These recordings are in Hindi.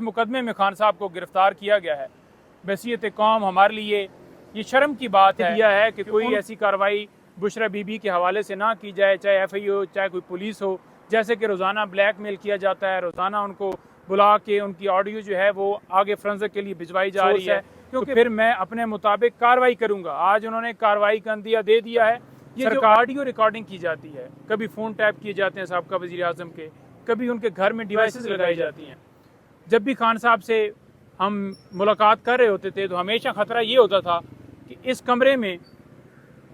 मुकदमे में खान साहब को गिरफ्तार किया गया है, बहसीत कौम हमारे लिए ये शर्म की बात है दिया है कि कोई ऐसी कार्रवाई बुशरा बीबी के हवाले से ना की जाए, चाहे एफआई हो चाहे कोई पुलिस हो। जैसे कि रोज़ाना ब्लैकमेल किया जाता है, रोज़ाना उनको बुला के उनकी ऑडियो जो है वो आगे फ्रेंसिक के लिए भिजवाई जा रही है, क्योंकि फिर मैं अपने मुताबिक कार्रवाई करूंगा। आज उन्होंने कार्रवाई का अंदिया दे दिया है। ये जो ऑडियो रिकॉर्डिंग की जाती है, कभी फ़ोन टैप किए जाते हैं साहब का वज़ीर आज़म के, कभी उनके घर में डिवाइसेस लगाई जाती हैं। जब भी खान साहब से हम मुलाकात कर रहे होते थे तो हमेशा ख़तरा ये होता था कि इस कमरे में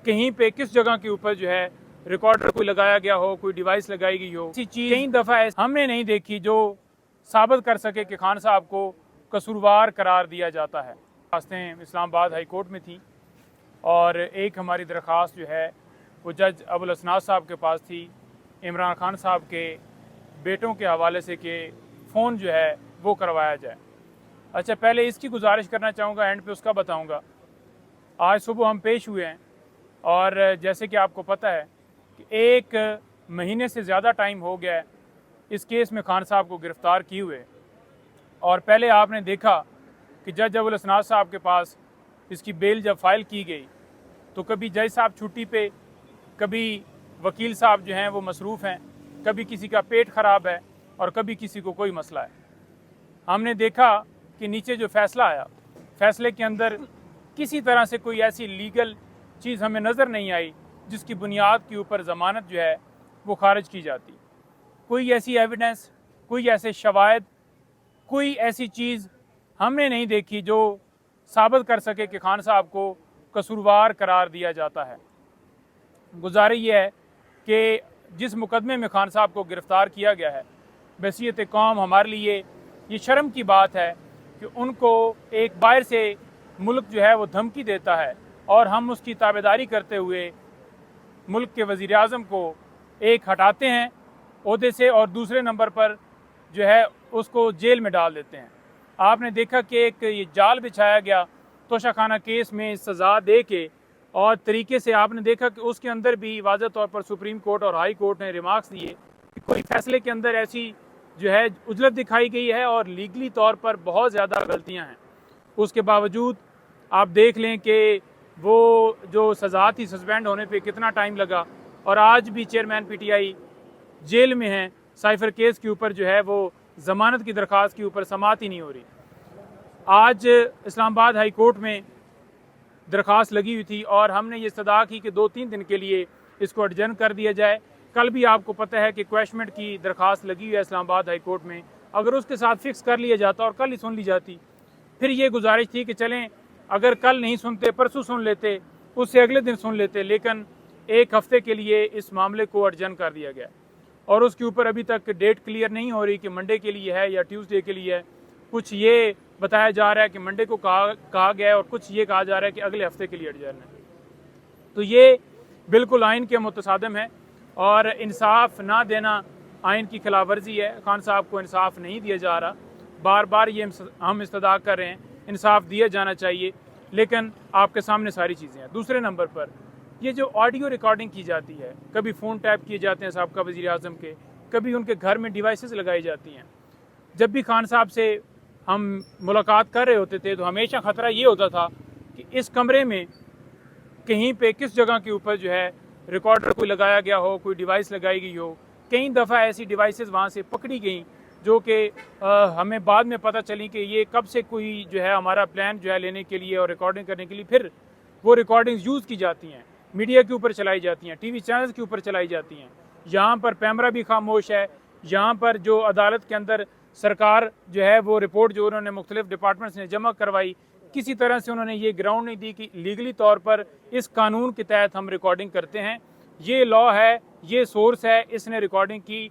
कहीं पे किस जगह के ऊपर जो है रिकॉर्डर कोई लगाया गया हो, कोई डिवाइस लगाई गई हो। ऐसी चीज़ कई दफ़ा हमने नहीं देखी जो साबित कर सके कि खान साहब को कसूरवार करार दिया जाता है। दरखास्तें इस्लामाबाद हाई कोर्ट में थी और एक हमारी दरख्वास्त जो है वो जज अबुल असनाद साहब के पास थी, इमरान खान साहब के बेटों के हवाले से कि फ़ोन जो है वो करवाया जाए। अच्छा, पहले इसकी गुजारिश करना चाहूँगा, एंड पे उसका बताऊँगा। आज सुबह हम पेश हुए हैं और जैसे कि आपको पता है कि 1 महीने से ज़्यादा टाइम हो गया है इस केस में खान साहब को गिरफ़्तार किए हुए। और पहले आपने देखा कि जज अबुल असनाद साहब के पास इसकी बेल जब फ़ाइल की गई तो कभी जज साहब छुट्टी पे, कभी वकील साहब जो हैं वो मसरूफ़ हैं, कभी किसी का पेट ख़राब है और कभी किसी को कोई मसला है। हमने देखा कि नीचे जो फ़ैसला आया, फ़ैसले के अंदर किसी तरह से कोई ऐसी लीगल चीज़ हमें नज़र नहीं आई जिसकी बुनियाद के ऊपर ज़मानत जो है वो खारिज की जाती। कोई ऐसी एविडेंस, कोई ऐसे शवाहिद, कोई ऐसी चीज़ हमने नहीं देखी जो साबित कर सके कि खान साहब को कसूरवार करार दिया जाता है। गुजारिश ये है कि जिस मुकदमे में खान साहब को गिरफ़्तार किया गया है, बहसीत कौम हमारे लिए ये शर्म की बात है कि उनको एक बाहर से मुल्क जो है वो धमकी देता है और हम उसकी ताबेदारी करते हुए मुल्क के वज़ीर आज़म को एक हटाते हैं ओहदे से और दूसरे नंबर पर जो है उसको जेल में डाल देते हैं। आपने देखा कि एक ये जाल बिछाया गया तोशाखाना केस में सज़ा दे के, और तरीके से आपने देखा कि उसके अंदर भी वाज़ह तौर पर सुप्रीम कोर्ट और हाई कोर्ट ने रिमार्क्स दिए कि कोई फ़ैसले के अंदर ऐसी जो है उजलत दिखाई गई है और लीगली तौर पर बहुत ज़्यादा गलतियाँ हैं। उसके बावजूद आप देख लें कि वो जो सज़ा थी सस्पेंड होने पे कितना टाइम लगा और आज भी चेयरमैन पीटीआई जेल में हैं। साइफर केस के ऊपर जो है वो ज़मानत की दरख्वास्त के ऊपर समाअत ही नहीं हो रही। आज इस्लामाबाद हाई कोर्ट में दरख्वास्त लगी हुई थी और हमने ये इस्तदा की कि 2-3 दिन के लिए इसको एडजर्न कर दिया जाए। कल भी आपको पता है कि क्वेश्चमेंट की दरख्वास्त लगी हुई है इस्लामाबाद हाई कोर्ट में, अगर उसके साथ फिक्स कर लिया जाता और कल ही सुन ली जाती। फिर ये गुजारिश थी कि चलें अगर कल नहीं सुनते परसों सुन लेते, उससे अगले दिन सुन लेते, लेकिन 1 हफ़्ते के लिए इस मामले को एडजर्न कर दिया गया और उसके ऊपर अभी तक डेट क्लियर नहीं हो रही कि मंडे के लिए है या ट्यूसडे के लिए है। कुछ ये बताया जा रहा है कि मंडे को कहा गया है और कुछ ये कहा जा रहा है कि अगले हफ्ते के लिए एडजर्न है। तो ये बिल्कुल आइन के मुतसादिम है और इंसाफ ना देना आइन की खिलाफ वर्जी है। खान साहब को इंसाफ नहीं दिया जा रहा, बार बार ये हम इस्तदा कर रहे हैं, इंसाफ दिया जाना चाहिए, लेकिन आपके सामने सारी चीज़ें हैं। दूसरे नंबर पर ये जो ऑडियो रिकॉर्डिंग की जाती है, कभी फ़ोन टैप किए जाते हैं साहब का वज़ीर आज़म के, कभी उनके घर में डिवाइसेस लगाई जाती हैं। जब भी खान साहब से हम मुलाकात कर रहे होते थे तो हमेशा ख़तरा ये होता था कि इस कमरे में कहीं पे किस जगह के ऊपर जो है रिकॉर्डर कोई लगाया गया हो, कोई डिवाइस लगाई गई हो। कई दफ़ा ऐसी डिवाइसेस वहाँ से पकड़ी गई जो कि हमें बाद में पता चली कि ये कब से कोई जो है हमारा प्लान जो है लेने के लिए और रिकॉर्डिंग करने के लिए, फिर वो रिकॉर्डिंग्स यूज़ की जाती हैं, मीडिया के ऊपर चलाई जाती हैं, टीवी चैनल्स के ऊपर चलाई जाती हैं। यहाँ पर पैमरा भी खामोश है। यहाँ पर जो अदालत के अंदर सरकार जो है वो रिपोर्ट जो उन्होंने मुख्तलिफ डिपार्टमेंट्स ने जमा करवाई, किसी तरह से उन्होंने ये ग्राउंड नहीं दी कि लीगली तौर पर इस कानून के तहत हम रिकॉर्डिंग करते हैं, ये लॉ है, ये सोर्स है, इसने रिकॉर्डिंग की।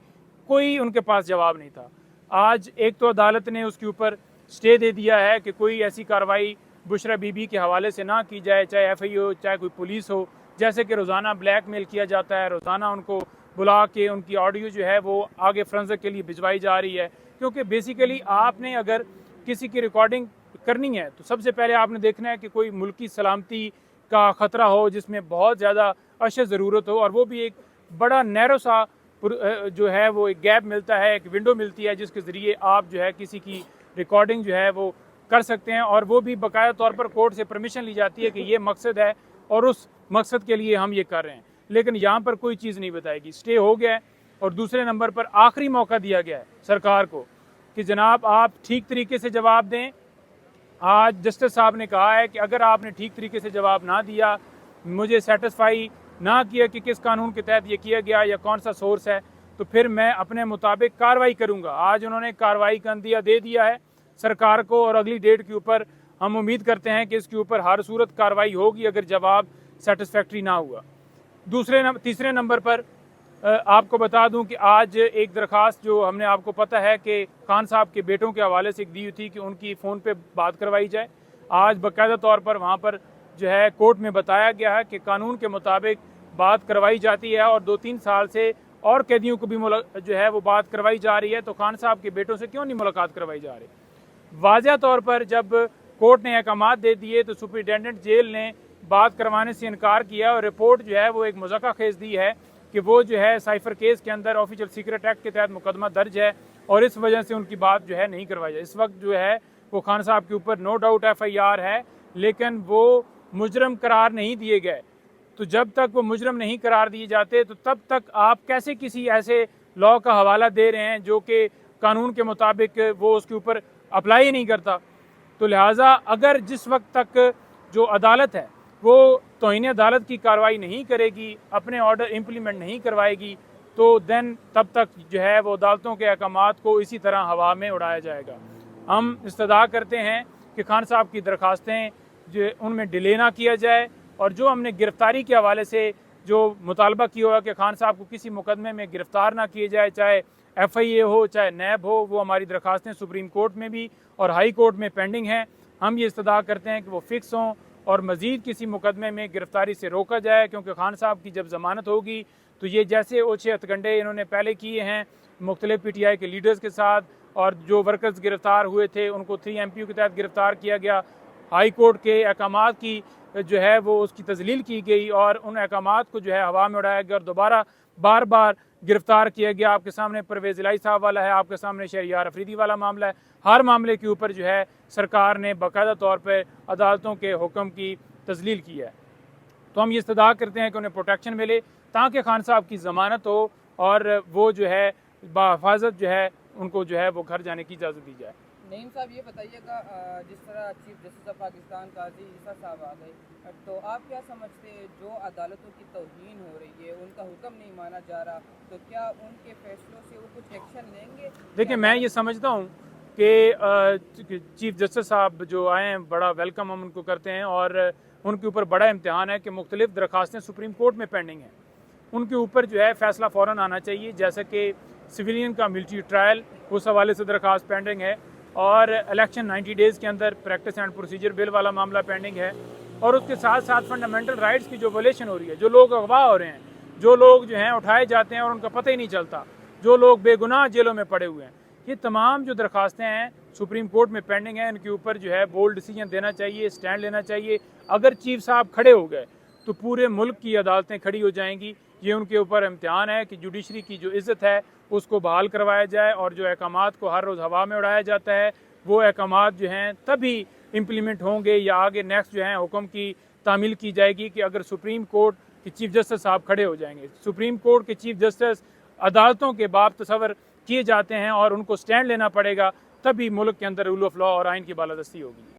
कोई उनके पास जवाब नहीं था। आज एक तो अदालत ने उसके ऊपर स्टे दे दिया है कि कोई ऐसी कार्रवाई बुशरा बीबी के हवाले से ना की जाए, चाहे एफआई हो चाहे कोई पुलिस हो। जैसे कि रोज़ाना ब्लैकमेल किया जाता है, रोज़ाना उनको बुला के उनकी ऑडियो जो है वो आगे फ्रेंसिक के लिए भिजवाई जा रही है। क्योंकि बेसिकली आपने अगर किसी की रिकॉर्डिंग करनी है तो सबसे पहले आपने देखना है कि कोई मुल्की सलामती का ख़तरा हो जिसमें बहुत ज़्यादा अशद ज़रूरत हो, और वो भी एक बड़ा नैरो सा जो है वो एक गैप मिलता है, एक विंडो मिलती है जिसके ज़रिए आप जो है किसी की रिकॉर्डिंग जो है वो कर सकते हैं, और वो भी बाकायदा तौर पर कोर्ट से परमिशन ली जाती है कि ये मकसद है और उस मकसद के लिए हम ये कर रहे हैं। लेकिन यहाँ पर कोई चीज़ नहीं बताएगी, स्टे हो गया है। और दूसरे नंबर पर आखिरी मौका दिया गया है सरकार को कि जनाब आप ठीक तरीके से जवाब दें। आज जस्टिस साहब ने कहा है कि अगर आपने ठीक तरीके से जवाब ना दिया, मुझे सेटिस्फाई ना किया कि किस कानून के तहत ये किया गया या कौन सा सोर्स है, तो फिर मैं अपने मुताबिक कार्रवाई करूँगा। आज उन्होंने कार्रवाई का अंदिया दे दिया है सरकार को, और अगली डेट के ऊपर हम उम्मीद करते हैं कि इसके ऊपर हर सूरत कार्रवाई होगी अगर जवाब सेटिस्फैक्ट्री ना हुआ। तीसरे नंबर पर आपको बता दूं कि आज एक दरख्वास्त जो हमने, आपको पता है कि खान साहब के बेटों के हवाले से एक दी हुई थी कि उनकी फ़ोन पे बात करवाई जाए। आज बाकायदा तौर पर वहाँ पर जो है कोर्ट में बताया गया है कि कानून के मुताबिक बात करवाई जाती है, और 2-3 साल से और कैदियों को भी जो है वो बात करवाई जा रही है। तो खान साहब के बेटों से क्यों नहीं मुलाकात करवाई जा रही? वाज़ह तौर पर जब कोर्ट ने अहकामात दे दिए तो सुपरिटेंडेंट जेल ने बात करवाने से इनकार किया, और रिपोर्ट जो है वो एक मज़ाक़ा खेज़ दी है कि वो जो है साइफर केस के अंदर ऑफिशियल सीक्रेट एक्ट के तहत मुकदमा दर्ज है, और इस वजह से उनकी बात जो है नहीं करवाई जाए। इस वक्त जो है वो खान साहब के ऊपर नो डाउट FIR है, लेकिन वो मुजरम करार नहीं दिए गए। तो जब तक वो मुजरम नहीं करार दिए जाते तो तब तक आप कैसे किसी ऐसे लॉ का हवाला दे रहे हैं जो कि कानून के मुताबिक वो उसके ऊपर अप्लाई ही नहीं करता। तो लिहाजा अगर जिस वक्त तक जो अदालत है वो तौहीन अदालत की कार्रवाई नहीं करेगी, अपने ऑर्डर इम्प्लीमेंट नहीं करवाएगी, तो देन तब तक जो है वो अदालतों के अहकामात को इसी तरह हवा में उड़ाया जाएगा। हम इस्तदा करते हैं कि खान साहब की दरख्वास्तें जो उनमें डिले ना किया जाए, और जो हमने गिरफ्तारी के हवाले से जो मुतालबा किया हुआ कि खान साहब को किसी मुकदमे में गिरफ्तार ना किए जाए, चाहे FIA हो चाहे नैब हो, वो हमारी दरख्वास्तें सुप्रीम कोर्ट में भी और हाई कोर्ट में पेंडिंग हैं। हम ये इस्तदा करते हैं कि वो फिक्स हों और मज़ीद किसी मुकदमे में गिरफ्तारी से रोका जाए, क्योंकि खान साहब की जब ज़मानत होगी तो ये जैसे ओछे हथकंडे इन्होंने पहले किए हैं मुख्तलिफ PTI के लीडर्स के साथ, और जो वर्कर्स गिरफ्तार हुए थे उनको 3 MPU के तहत गिरफ्तार किया गया, हाई कोर्ट के अहकामात की जो है वो उसकी तजलील की गई, और उन अहकामात को जो है हवा में उड़ाया गया और दोबारा बार बार गिरफ्तार किया गया। आपके सामने परवेज़ इलाही साहब वाला है, आपके सामने शहरियार अफरीदी वाला मामला है। हर मामले के ऊपर जो है सरकार ने बाकायदा तौर पर अदालतों के हुक्म की तजलील की है। तो हम ये इस्तदा करते हैं कि उन्हें प्रोटेक्शन मिले ताकि खान साहब की ज़मानत हो और वो जो है बाहिफाजत जो है उनको जो है वो घर जाने की इजाज़त दी जाए। नईम साहब ये बताइएगा, जिस तरह चीफ जस्टिस ऑफ पाकिस्तान काजी ईसा साहब आ गए, तो आप क्या समझते हैं जो अदालतों की तौहीन हो रही है, उनका हुक्म नहीं माना जा रहा, तो क्या उनके फैसलों से वो कुछ एक्शन लेंगे? देखिए, मैं ये समझता हूँ कि चीफ जस्टिस साहब जो आए हैं, बड़ा वेलकम हम उनको करते हैं, और उनके ऊपर बड़ा इम्तिहान है कि मुख्तलिफ दरख्वास्तें सुप्रीम कोर्ट में पेंडिंग हैं, उनके ऊपर जो है फ़ैसला फ़ौरन आना चाहिए। जैसे कि सिविलियन का मिलिट्री ट्रायल, उस हवाले से दरख्वास्त पेंडिंग है, और इलेक्शन 90 डेज़ के अंदर प्रैक्टिस एंड प्रोसीजर बिल वाला मामला पेंडिंग है, और उसके साथ साथ फंडामेंटल राइट्स की जो वोलेशन हो रही है, जो लोग अगवा हो रहे हैं, जो लोग जो हैं उठाए जाते हैं और उनका पता ही नहीं चलता, जो लोग बेगुनाह जेलों में पड़े हुए हैं, ये तमाम जो दरख्वास्तें हैं सुप्रीम कोर्ट में पेंडिंग हैं। इनके ऊपर जो है बोल्ड डिसीजन देना चाहिए, स्टैंड लेना चाहिए। अगर चीफ साहब खड़े हो गए तो पूरे मुल्क की अदालतें खड़ी हो जाएंगी। ये उनके ऊपर इम्तिहान है कि जुडिशरी की जो इज़्ज़त है उसको बहाल करवाया जाए, और जो अहकामात को हर रोज़ हवा में उड़ाया जाता है वो अहकामात जो हैं तभी इम्प्लीमेंट होंगे या आगे नेक्स्ट जो है हुक्म की तामील की जाएगी कि अगर सुप्रीम कोर्ट के चीफ जस्टिस साहब खड़े हो जाएंगे। सुप्रीम कोर्ट के चीफ जस्टिस अदालतों के बाप तस्वर किए जाते हैं और उनको स्टैंड लेना पड़ेगा, तभी मुल्क के अंदर रूल ऑफ लॉ और आइन की बालादस्ती होगी।